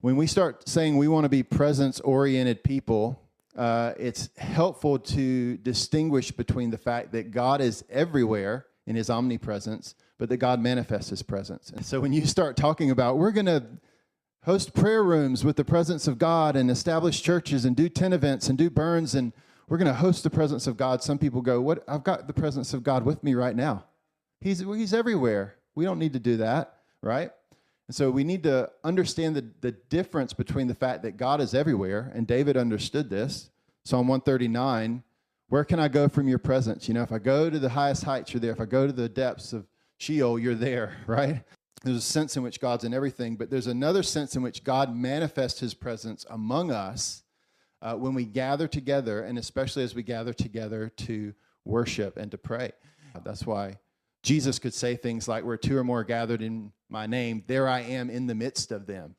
When we start saying we want to be presence-oriented people, it's helpful to distinguish between the fact that God is everywhere in his omnipresence, but that God manifests his presence. And so when you start talking about, we're going to host prayer rooms with the presence of God and establish churches and do 10 events and do burns, and we're going to host the presence of God. Some people go, "What? I've got the presence of God with me right now. He's everywhere. We don't need to do that," right? And so we need to understand the difference between the fact that God is everywhere, and David understood this. Psalm 139, where can I go from your presence? You know, if I go to the highest heights, you're there. If I go to the depths of Sheol, you're there, right? There's a sense in which God's in everything, but there's another sense in which God manifests his presence among us when we gather together, and especially as we gather together to worship and to pray. That's why Jesus could say things like, where two or more gathered in my name, there I am in the midst of them.